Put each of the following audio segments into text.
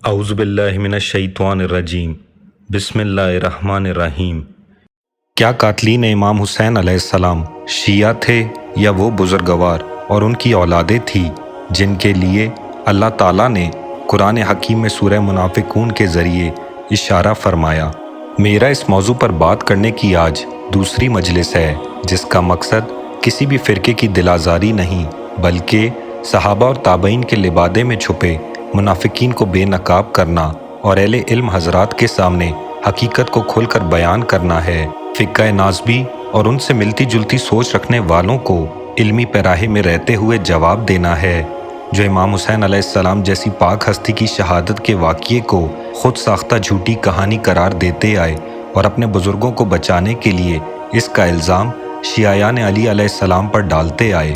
اعوذ باللہ من الشیطان الرجیم بسم اللہ الرحمن الرحیم۔ کیا قاتلین امام حسین علیہ السلام شیعہ تھے یا وہ بزرگوار اور ان کی اولادیں تھی جن کے لیے اللہ تعالیٰ نے قرآن حکیم میں سورہ منافقون کے ذریعے اشارہ فرمایا؟ میرا اس موضوع پر بات کرنے کی آج دوسری مجلس ہے، جس کا مقصد کسی بھی فرقے کی دل آزاری نہیں بلکہ صحابہ اور تابعین کے لبادے میں چھپے منافقین کو بے نقاب کرنا اور اہل علم حضرات کے سامنے حقیقت کو کھول کر بیان کرنا ہے۔ فقہ ناصبی اور ان سے ملتی جلتی سوچ رکھنے والوں کو علمی پیراہے میں رہتے ہوئے جواب دینا ہے، جو امام حسین علیہ السلام جیسی پاک ہستی کی شہادت کے واقعے کو خود ساختہ جھوٹی کہانی قرار دیتے آئے اور اپنے بزرگوں کو بچانے کے لیے اس کا الزام شیعیان علی علیہ السلام پر ڈالتے آئے۔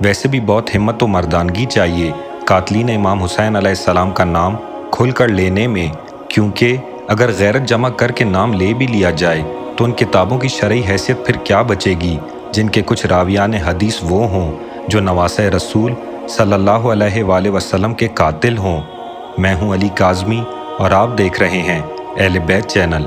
ویسے بھی بہت ہمت و مردانگی چاہیے قاتلین امام حسین علیہ السلام کا نام کھل کر لینے میں، کیونکہ اگر غیرت جمع کر کے نام لے بھی لیا جائے تو ان کتابوں کی شرعی حیثیت پھر کیا بچے گی جن کے کچھ راویان حدیث وہ ہوں جو نواسۂ رسول صلی اللہ علیہ وآلہ وسلم کے قاتل ہوں۔ میں ہوں علی کاظمی اور آپ دیکھ رہے ہیں اہل بیت چینل۔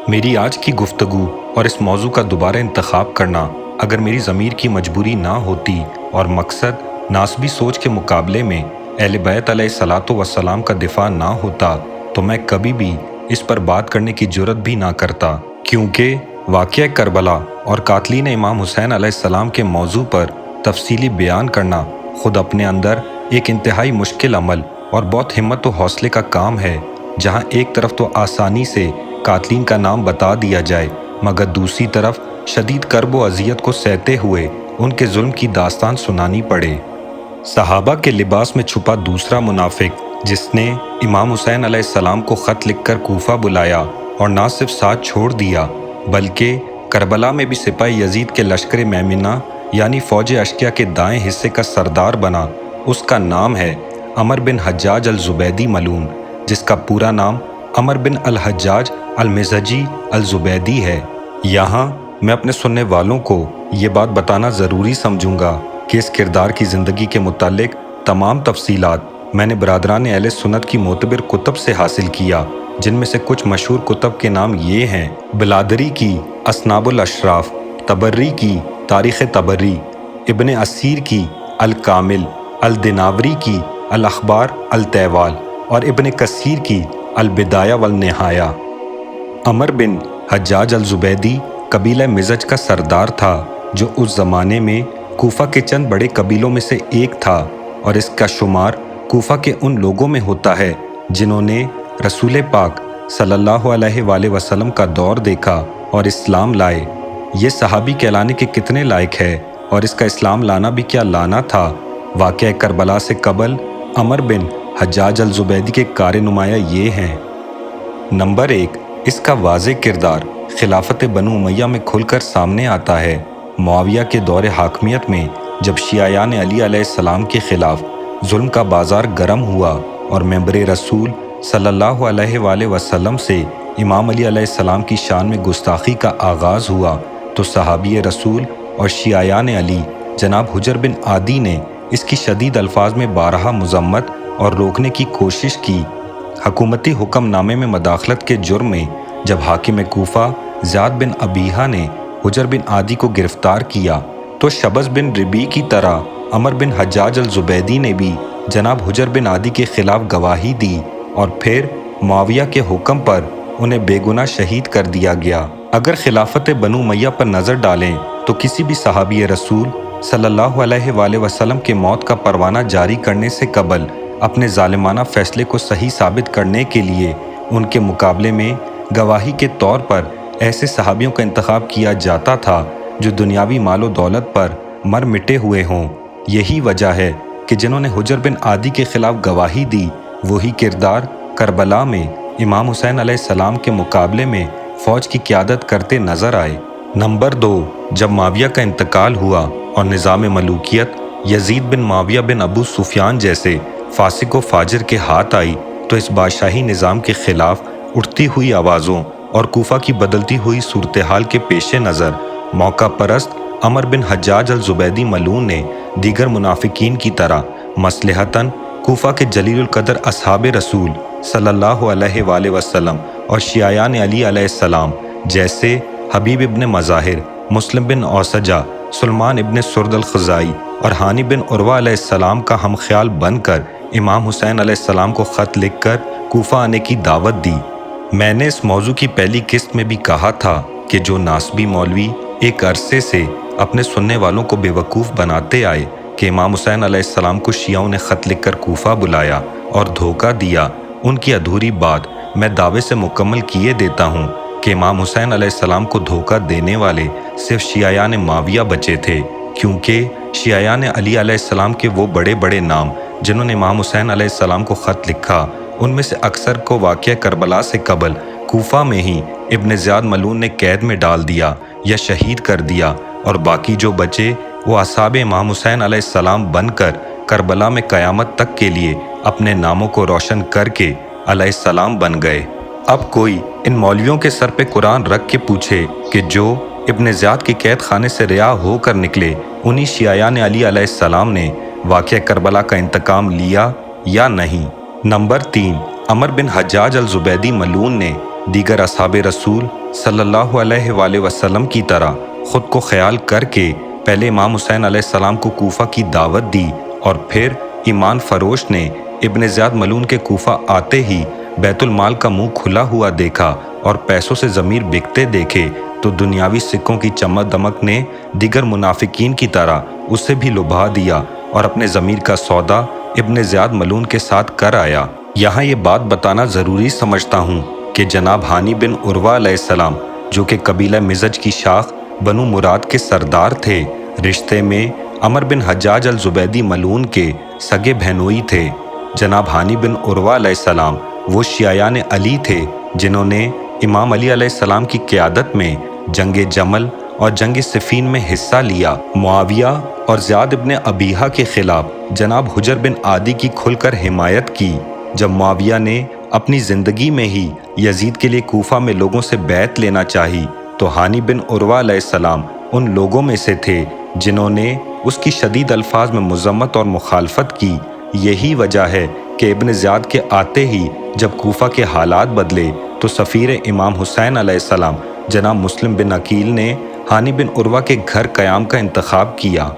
میری آج کی گفتگو اور اس موضوع کا دوبارہ انتخاب کرنا اگر میری ضمیر کی مجبوری نہ ہوتی اور مقصد ناسبی سوچ کے مقابلے میں اہل بیت علیہ الصلاۃ والسلام کا دفاع نہ ہوتا تو میں کبھی بھی اس پر بات کرنے کی جرت بھی نہ کرتا، کیونکہ واقعہ کربلا اور قاتلین امام حسین علیہ السلام کے موضوع پر تفصیلی بیان کرنا خود اپنے اندر ایک انتہائی مشکل عمل اور بہت ہمت و حوصلے کا کام ہے، جہاں ایک طرف تو آسانی سے قاتلین کا نام بتا دیا جائے مگر دوسری طرف شدید کرب و اذیت کو سہتے ہوئے ان کے ظلم کی داستان سنانی پڑے۔ صحابہ کے لباس میں چھپا دوسرا منافق جس نے امام حسین علیہ السلام کو خط لکھ کر کوفہ بلایا اور نہ صرف ساتھ چھوڑ دیا بلکہ کربلا میں بھی سپاہی یزید کے لشکر میمنہ یعنی فوج اشقیہ کے دائیں حصے کا سردار بنا، اس کا نام ہے عمر بن حجاج الزبیدی ملعون، جس کا پورا نام عمر بن الحجاج المزہجی الزبیدی ہے۔ یہاں میں اپنے سننے والوں کو یہ بات بتانا ضروری سمجھوں گا کہ اس کردار کی زندگی کے متعلق تمام تفصیلات میں نے برادران اہل سنت کی معتبر کتب سے حاصل کیا، جن میں سے کچھ مشہور کتب کے نام یہ ہیں: بلادری کی اصناب الاشراف، تبری کی تاریخ تبری، ابن اسیر کی الکامل، الدناوری کی الاخبار التیوال اور ابن کثیر کی البدایہ والنہایہ۔ عمر بن حجاج الزبیدی قبیلہ مزج کا سردار تھا جو اس زمانے میں کوفہ کے چند بڑے قبیلوں میں سے ایک تھا، اور اس کا شمار کوفہ کے ان لوگوں میں ہوتا ہے جنہوں نے رسول پاک صلی اللہ علیہ وآلہ وسلم کا دور دیکھا اور اسلام لائے۔ یہ صحابی کہلانے کے کتنے لائق ہے اور اس کا اسلام لانا بھی کیا لانا تھا۔ واقعہ کربلا سے قبل عمر بن حجاج الزبیدی کے کار نمایاں یہ ہیں: نمبر 1، اس کا واضح کردار خلافت بنو امیہ میں کھل کر سامنے آتا ہے۔ معاویہ کے دور حاکمیت میں جب شیعیان علی علیہ السلام کے خلاف ظلم کا بازار گرم ہوا اور ممبر رسول صلی اللہ علیہ وآلہ وسلم سے امام علی علیہ السلام کی شان میں گستاخی کا آغاز ہوا تو صحابی رسول اور شیعیان علی جناب حجر بن عادی نے اس کی شدید الفاظ میں بارہا مذمت اور روکنے کی کوشش کی۔ حکومتی حکم نامے میں مداخلت کے جرم میں جب حاکم کوفہ زیاد بن ابیہا نے حجر بن عادی کو گرفتار کیا تو شبز بن ربی کی طرح عمر بن حجاج الزبیدی نے بھی جناب حجر بن عادی کے خلاف گواہی دی اور پھر معاویہ کے حکم پر انہیں بے گناہ شہید کر دیا گیا۔ اگر خلافت بنو امیہ پر نظر ڈالیں تو کسی بھی صحابی رسول صلی اللہ علیہ وآلہ وسلم کے موت کا پروانہ جاری کرنے سے قبل اپنے ظالمانہ فیصلے کو صحیح ثابت کرنے کے لیے ان کے مقابلے میں گواہی کے طور پر ایسے صحابیوں کا انتخاب کیا جاتا تھا جو دنیاوی مال و دولت پر مر مٹے ہوئے ہوں۔ یہی وجہ ہے کہ جنہوں نے حجر بن عادی کے خلاف گواہی دی وہی کردار کربلا میں امام حسین علیہ السلام کے مقابلے میں فوج کی قیادت کرتے نظر آئے۔ نمبر 2، جب معاویہ کا انتقال ہوا اور نظام ملوکیت یزید بن معاویہ بن ابو سفیان جیسے فاسق و فاجر کے ہاتھ آئی تو اس بادشاہی نظام کے خلاف اٹھتی ہوئی آوازوں اور کوفہ کی بدلتی ہوئی صورتحال کے پیش نظر موقع پرست عمر بن حجاج الزبیدی ملعون نے دیگر منافقین کی طرح مصلحتاً کوفہ کے جلیل القدر اصحاب رسول صلی اللہ علیہ وآلہ وسلم اور شیعیان علی علیہ السلام جیسے حبیب ابن مظاہر، مسلم بن اوسجہ، سلمان ابن سرد الخزائی اور ہانی بن عروہ علیہ السلام کا ہم خیال بن کر امام حسین علیہ السلام کو خط لکھ کر کوفہ آنے کی دعوت دی۔ میں نے اس موضوع کی پہلی قسط میں بھی کہا تھا کہ جو ناسبی مولوی ایک عرصے سے اپنے سننے والوں کو بے وقوف بناتے آئے کہ امام حسین علیہ السلام کو شیعوں نے خط لکھ کر کوفہ بلایا اور دھوکہ دیا، ان کی ادھوری بات میں دعوے سے مکمل کیے دیتا ہوں کہ امام حسین علیہ السلام کو دھوکہ دینے والے صرف شیعیان معاویہ بچے تھے، کیونکہ شیعیان علی علیہ السلام کے وہ بڑے بڑے نام جنہوں نے امام حسین علیہ السلام کو خط لکھا، ان میں سے اکثر کو واقعہ کربلا سے قبل کوفہ میں ہی ابن زیاد ملعون نے قید میں ڈال دیا یا شہید کر دیا، اور باقی جو بچے وہ اصحاب امام حسین علیہ السلام بن کر کربلا میں قیامت تک کے لیے اپنے ناموں کو روشن کر کے علیہ السلام بن گئے۔ اب کوئی ان مولویوں کے سر پہ قرآن رکھ کے پوچھے کہ جو ابن زیاد کے قید خانے سے رہا ہو کر نکلے انہی شیعیان علی علیہ السلام نے واقعہ کربلا کا انتقام لیا یا نہیں؟ نمبر 3، عمر بن حجاج الزبیدی ملعون نے دیگر اصحاب رسول صلی اللہ علیہ وآلہ وسلم کی طرح خود کو خیال کر کے پہلے امام حسین علیہ السلام کو کوفہ کی دعوت دی، اور پھر ایمان فروش نے ابن زیاد ملعون کے کوفہ آتے ہی بیت المال کا منہ کھلا ہوا دیکھا اور پیسوں سے ضمیر بکتے دیکھے تو دنیاوی سکوں کی چمک دمک نے دیگر منافقین کی طرح اسے بھی لبھا دیا اور اپنے ضمیر کا سودا ابن زیاد ملعون کے ساتھ کر آیا۔ یہاں یہ بات بتانا ضروری سمجھتا ہوں کہ جناب ہانی بن عروہ علیہ السلام جو کہ قبیلہ مزج کی شاخ بنو مراد کے سردار تھے، رشتے میں عمر بن حجاج الزبیدی ملعون کے سگے بہنوئی تھے۔ جناب ہانی بن عروہ علیہ السلام وہ شیعیان علی تھے جنہوں نے امام علی علیہ السلام کی قیادت میں جنگ جمل اور جنگ صفین میں حصہ لیا۔ معاویہ اور زیاد ابن ابیہا کے خلاف جناب حجر بن عادی کی کھل کر حمایت کی۔ جب معاویہ نے اپنی زندگی میں ہی یزید کے لیے کوفہ میں لوگوں سے بیعت لینا چاہی تو ہانی بن عروہ علیہ السلام ان لوگوں میں سے تھے جنہوں نے اس کی شدید الفاظ میں مذمت اور مخالفت کی۔ یہی وجہ ہے کہ ابن زیاد کے آتے ہی جب کوفہ کے حالات بدلے تو سفیر امام حسین علیہ السلام جناب مسلم بن عقیل نے ہانی بن عروہ کے گھر قیام کا انتخاب کیا۔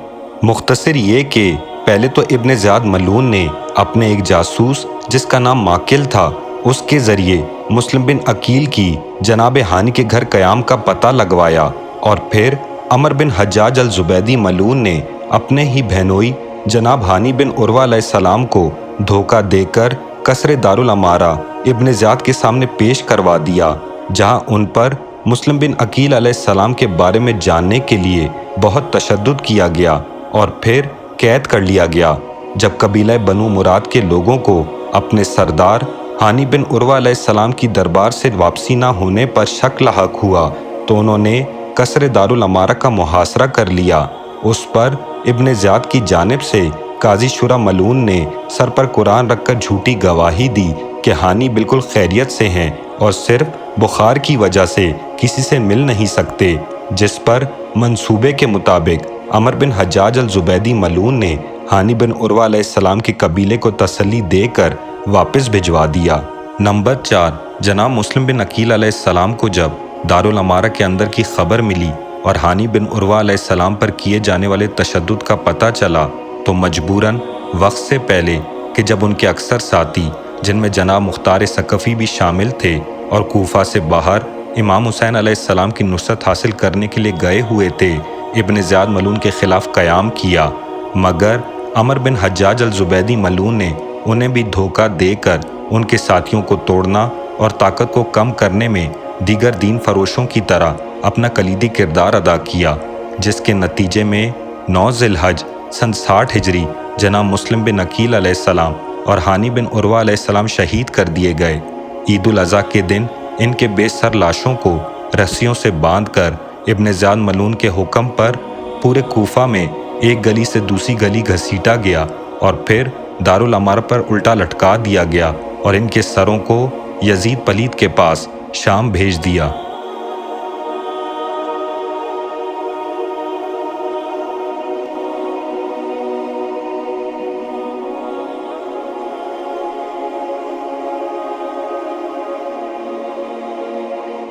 مختصر یہ کہ پہلے تو ابن زیاد ملعون نے اپنے ایک جاسوس جس کا نام ماکل تھا اس کے ذریعے مسلم بن عقیل کی جناب ہانی کے گھر قیام کا پتہ لگوایا، اور پھر عمر بن حجاج الزبیدی ملعون نے اپنے ہی بہنوئی جناب ہانی بن عروہ علیہ السلام کو دھوکہ دے کر قصر دارالامارہ ابن زیاد کے سامنے پیش کروا دیا، جہاں ان پر مسلم بن عقیل علیہ السلام کے بارے میں جاننے کے لیے بہت تشدد کیا گیا اور پھر قید کر لیا گیا۔ جب قبیلہ بنو مراد کے لوگوں کو اپنے سردار ہانی بن عروہ علیہ السلام کی دربار سے واپسی نہ ہونے پر شک لاحق ہوا تو انہوں نے قصر دارالامارہ کا محاصرہ کر لیا۔ اس پر ابن زیاد کی جانب سے قاضی شورا ملعون نے سر پر قرآن رکھ کر جھوٹی گواہی دی کہ ہانی بالکل خیریت سے ہیں اور صرف بخار کی وجہ سے کسی سے مل نہیں سکتے، جس پر منصوبے کے مطابق عمر بن حجاج الزبیدی ملعون نے ہانی بن عروہ علیہ السلام کے قبیلے کو تسلی دے کر واپس بھجوا دیا۔ نمبر 4، جناب مسلم بن عقیل علیہ السلام کو جب دارالامارہ کے اندر کی خبر ملی اور ہانی بن عروہ علیہ السلام پر کیے جانے والے تشدد کا پتہ چلا تو مجبوراً وقت سے پہلے کہ جب ان کے اکثر ساتھی جن میں جناب مختار ثقفی بھی شامل تھے اور کوفہ سے باہر امام حسین علیہ السلام کی نصرت حاصل کرنے کے لیے گئے ہوئے تھے، ابن زیاد ملعون کے خلاف قیام کیا، مگر عمر بن حجاج الزبیدی ملعون نے انہیں بھی دھوکہ دے کر ان کے ساتھیوں کو توڑنا اور طاقت کو کم کرنے میں دیگر دین فروشوں کی طرح اپنا کلیدی کردار ادا کیا، جس کے نتیجے میں 9 ذی الحج سن 60 ہجری جناب مسلم بن عقیل علیہ السلام اور ہانی بن عروہ علیہ السلام شہید کر دیے گئے۔ عید الاضحیٰ کے دن ان کے بے سر لاشوں کو رسیوں سے باندھ کر ابن زیاد ملعون کے حکم پر پورے کوفہ میں ایک گلی سے دوسری گلی گھسیٹا گیا اور پھر دارالامارہ پر الٹا لٹکا دیا گیا اور ان کے سروں کو یزید پلید کے پاس شام بھیج دیا۔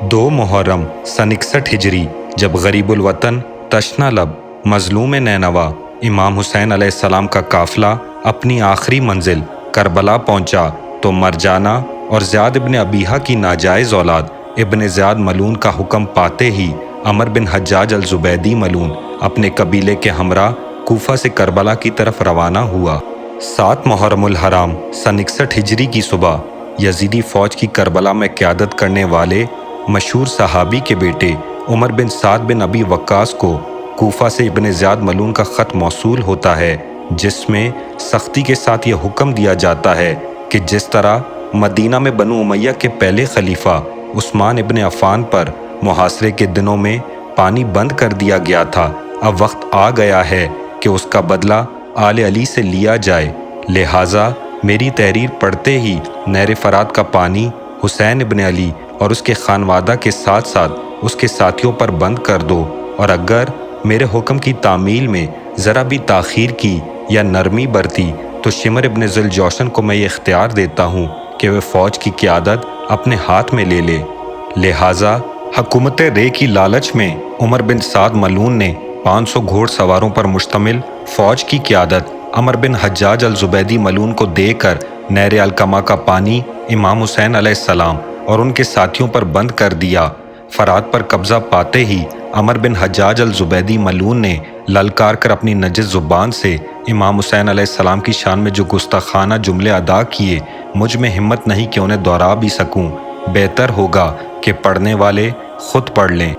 2 محرم سن 61 ہجری جب غریب الوطن تشنا لب مظلوم نینوا امام حسین علیہ السلام کا قافلہ اپنی آخری منزل کربلا پہنچا تو مرجانہ اور زیاد ابن ابیہا کی ناجائز اولاد ابن زیاد ملعون کا حکم پاتے ہی عمر بن حجاج الزبیدی ملعون اپنے قبیلے کے ہمراہ کوفہ سے کربلا کی طرف روانہ ہوا۔ 7 محرم الحرام سن 61 ہجری کی صبح یزیدی فوج کی کربلا میں قیادت کرنے والے مشہور صحابی کے بیٹے عمر بن سعد بن ابی وقاص کو کوفہ سے ابن زیاد ملعون کا خط موصول ہوتا ہے، جس میں سختی کے ساتھ یہ حکم دیا جاتا ہے کہ جس طرح مدینہ میں بنو امیہ کے پہلے خلیفہ عثمان ابن عفان پر محاصرے کے دنوں میں پانی بند کر دیا گیا تھا، اب وقت آ گیا ہے کہ اس کا بدلہ آل علی سے لیا جائے، لہٰذا میری تحریر پڑھتے ہی نہر فرات کا پانی حسین ابن علی اور اس کے خانوادہ کے ساتھ ساتھ اس کے ساتھیوں پر بند کر دو، اور اگر میرے حکم کی تعمیل میں ذرا بھی تاخیر کی یا نرمی برتی تو شمر ابن ذوالجوشن کو میں یہ اختیار دیتا ہوں کہ وہ فوج کی قیادت اپنے ہاتھ میں لے لے۔ لہٰذا حکومت رے کی لالچ میں عمر بن سعد ملعون نے 500 گھوڑ سواروں پر مشتمل فوج کی قیادت عمر بن حجاج الزبیدی ملعون کو دے کر نہر القمہ کا پانی امام حسین علیہ السلام اور ان کے ساتھیوں پر بند کر دیا۔ فرات پر قبضہ پاتے ہی عمر بن حجاج الزبیدی ملعون نے للکار کر اپنی نجس زبان سے امام حسین علیہ السلام کی شان میں جو گستاخانہ جملے ادا کیے، مجھ میں ہمت نہیں کہ انہیں دہرا بھی سکوں، بہتر ہوگا کہ پڑھنے والے خود پڑھ لیں۔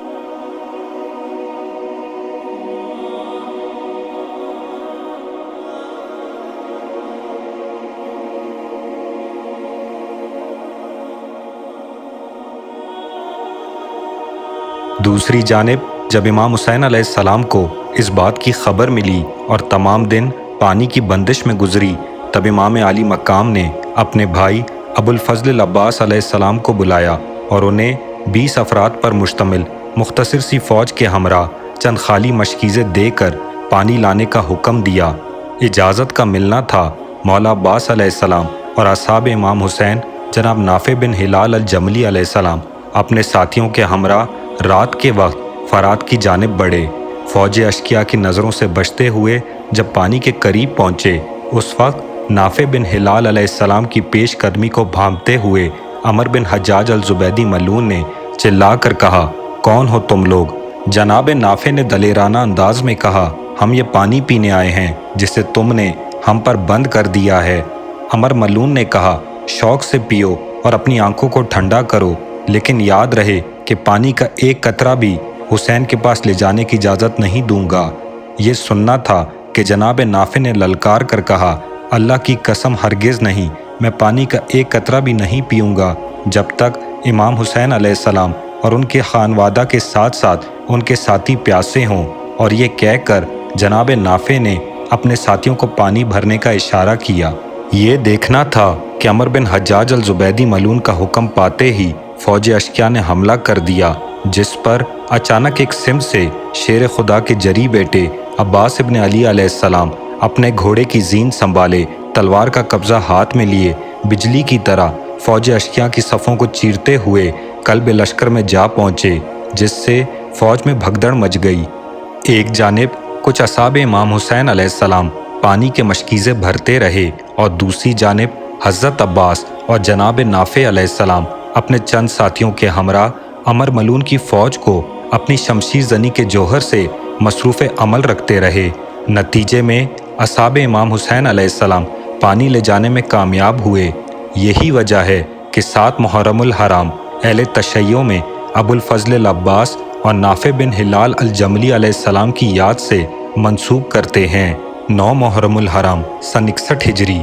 دوسری جانب جب امام حسین علیہ السلام کو اس بات کی خبر ملی اور تمام دن پانی کی بندش میں گزری، تب امام عالی مقام نے اپنے بھائی ابو الفضل العباس علیہ السلام کو بلایا اور انہیں 20 افراد پر مشتمل مختصر سی فوج کے ہمراہ چند خالی مشکیزیں دے کر پانی لانے کا حکم دیا۔ اجازت کا ملنا تھا مولا عباس علیہ السلام اور اصحاب امام حسین جناب نافع بن ہلال الجملی علیہ السلام اپنے ساتھیوں کے ہمراہ رات کے وقت فرات کی جانب بڑھے۔ فوج اشقیاء کی نظروں سے بچتے ہوئے جب پانی کے قریب پہنچے، اس وقت نافع بن ہلال علیہ السلام کی پیش قدمی کو بھانپتے ہوئے عمر بن حجاج الزبیدی ملعون نے چلا کر کہا، کون ہو تم لوگ؟ جناب نافع نے دلیرانہ انداز میں کہا، ہم یہ پانی پینے آئے ہیں جسے تم نے ہم پر بند کر دیا ہے۔ عمر ملعون نے کہا، شوق سے پیو اور اپنی آنکھوں کو ٹھنڈا کرو، لیکن یاد رہے کہ پانی کا ایک قطرہ بھی حسین کے پاس لے جانے کی اجازت نہیں دوں گا۔ یہ سننا تھا کہ جناب نافع نے للکار کر کہا، اللہ کی قسم ہرگز نہیں، میں پانی کا ایک قطرہ بھی نہیں پیوں گا جب تک امام حسین علیہ السلام اور ان کے خانوادہ کے ساتھ ساتھ ان کے ساتھی پیاسے ہوں۔ اور یہ کہہ کر جناب نافع نے اپنے ساتھیوں کو پانی بھرنے کا اشارہ کیا۔ یہ دیکھنا تھا کہ عمر بن حجاج الزبیدی ملعون کا حکم پاتے ہی فوج اشقیاء نے حملہ کر دیا، جس پر اچانک ایک سمت سے شیر خدا کے جری بیٹے عباس ابن علی علیہ السلام اپنے گھوڑے کی زین سنبھالے، تلوار کا قبضہ ہاتھ میں لیے، بجلی کی طرح فوج اشقیاء کی صفوں کو چیرتے ہوئے قلب لشکر میں جا پہنچے، جس سے فوج میں بھگدڑ مچ گئی۔ ایک جانب کچھ اصحاب امام حسین علیہ السلام پانی کے مشکیزیں بھرتے رہے اور دوسری جانب حضرت عباس اور جناب نافع علیہ السلام اپنے چند ساتھیوں کے ہمراہ عمر ملعون کی فوج کو اپنی شمشیر زنی کے جوہر سے مصروف عمل رکھتے رہے۔ نتیجے میں اصحاب امام حسین علیہ السلام پانی لے جانے میں کامیاب ہوئے۔ یہی وجہ ہے کہ 7 محرم الحرام اہل تشیع میں ابو الفضل العباس اور نافع بن ہلال الجملی علیہ السلام کی یاد سے منسوب کرتے ہیں۔ 9 محرم الحرام سن 61 ہجری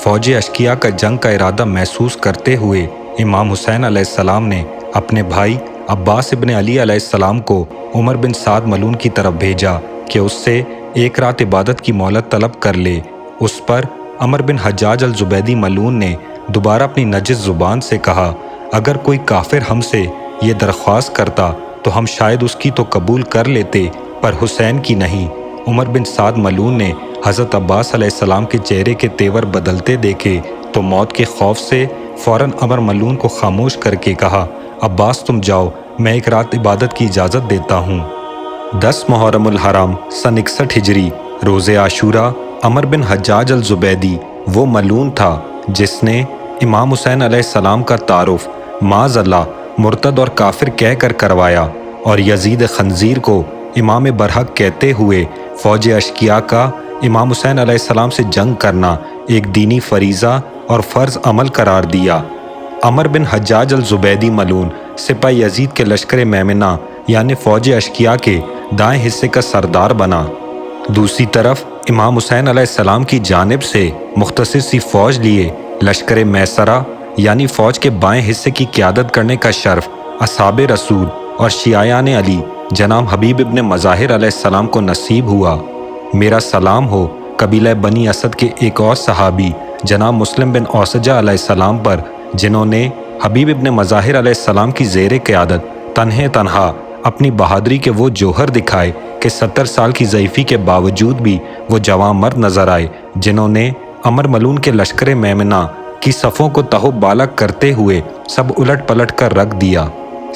فوج اشقیاء کا جنگ کا ارادہ محسوس کرتے ہوئے امام حسین علیہ السلام نے اپنے بھائی عباس ابن علی علیہ السلام کو عمر بن سعد ملعون کی طرف بھیجا کہ اس سے ایک رات عبادت کی مہلت طلب کر لے۔ اس پر عمر بن حجاج الزبیدی ملعون نے دوبارہ اپنی نجس زبان سے کہا، اگر کوئی کافر ہم سے یہ درخواست کرتا تو ہم شاید اس کی تو قبول کر لیتے، پر حسین کی نہیں۔ عمر بن سعد ملعون نے حضرت عباس علیہ السلام کے چہرے کے تیور بدلتے دیکھے تو موت کے خوف سے فوراً عمر ملعون کو خاموش کر کے کہا، عباس تم جاؤ، میں ایک رات عبادت کی اجازت دیتا ہوں۔ 10 محرم الحرام سن 61 ہجری روز عاشورہ عمر بن حجاج الزبیدی وہ ملعون تھا جس نے امام حسین علیہ السلام کا تعارف معاذ اللہ مرتد اور کافر کہہ کر کروایا، اور یزید خنزیر کو امام برحق کہتے ہوئے فوج اشقیاء کا امام حسین علیہ السلام سے جنگ کرنا ایک دینی فریضہ اور فرض عمل قرار دیا۔ عمر بن حجاج الزبیدی ملعون سپاہی یزید کے لشکر میمنہ یعنی فوج اشقیاء کے دائیں حصے کا سردار بنا۔ دوسری طرف امام حسین علیہ السلام کی جانب سے مختصر سی فوج لیے لشکر میسرہ یعنی فوج کے بائیں حصے کی قیادت کرنے کا شرف اصحاب رسول اور شیعیان علی جناب حبیب ابن مظاہر علیہ السلام کو نصیب ہوا۔ میرا سلام ہو قبیلہ بنی اسد کے ایک اور صحابی جناب مسلم بن اوسجہ علیہ السلام پر، جنہوں نے حبیب ابن مظاہر علیہ السلام کی زیر قیادت تنہا اپنی بہادری کے وہ جوہر دکھائے کہ 70 سال کی ضعیفی کے باوجود بھی وہ جوان مرد نظر آئے، جنہوں نے عمر ملعون کے لشکر میمنہ کی صفوں کو تہو بالا کرتے ہوئے سب الٹ پلٹ کر رکھ دیا۔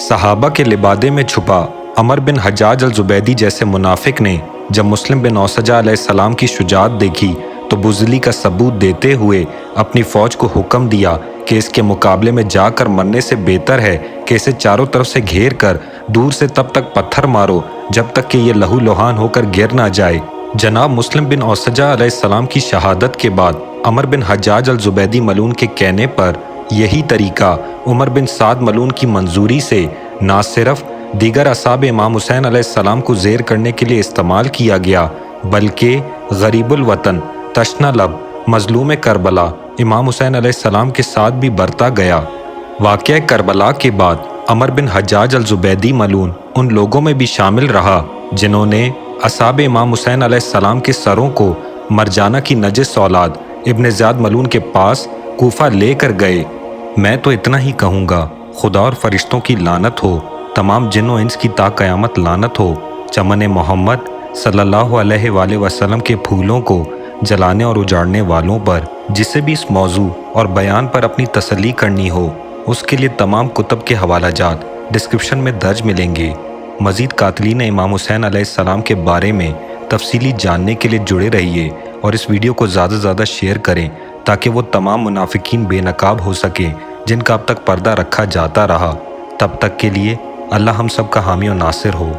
صحابہ کے لبادے میں چھپا عمر بن حجاج الزبیدی جیسے منافق نے جب مسلم بن اوسجہ علیہ السلام کی شجاعت دیکھی تو بزدلی کا ثبوت دیتے ہوئے اپنی فوج کو حکم دیا کہ اس کے مقابلے میں جا کر مرنے سے بہتر ہے کہ اسے چاروں طرف سے گھیر کر دور سے تب تک پتھر مارو جب تک کہ یہ لہو لہان ہو کر گر نہ جائے۔ جناب مسلم بن اوسجہ علیہ السلام کی شہادت کے بعد عمر بن حجاج الزبیدی ملعون کے کہنے پر یہی طریقہ عمر بن سعد ملعون کی منظوری سے نہ صرف دیگر اصحاب امام حسین علیہ السلام کو زیر کرنے کے لیے استعمال کیا گیا بلکہ غریب الوطن تشنہ لب مظلوم کربلا امام حسین علیہ السلام کے ساتھ بھی برتا گیا۔ واقعہ کربلا کے بعد عمر بن حجاج الزبیدی ملعون ان لوگوں میں بھی شامل رہا جنہوں نے اصحاب امام حسین علیہ السلام کے سروں کو مرجانہ کی نجس اولاد ابن زیاد ملعون کے پاس کوفہ لے کر گئے۔ میں تو اتنا ہی کہوں گا، خدا اور فرشتوں کی لعنت ہو، تمام جن و انس کی تا قیامت لعنت ہو، چمن محمد صلی اللہ علیہ وآلہ وسلم کے پھولوں کو جلانے اور اجاڑنے والوں پر۔ جسے بھی اس موضوع اور بیان پر اپنی تسلی کرنی ہو اس کے لیے تمام کتب کے حوالہ جات ڈسکرپشن میں درج ملیں گے۔ مزید قاتلین امام حسین علیہ السلام کے بارے میں تفصیلی جاننے کے لیے جڑے رہیے اور اس ویڈیو کو زیادہ سے زیادہ شیئر کریں تاکہ وہ تمام منافقین بے نقاب ہو سکیں جن کا اب تک پردہ رکھا جاتا رہا۔ تب تک کے لیے اللہ ہم سب کا حامی و ناصر ہو۔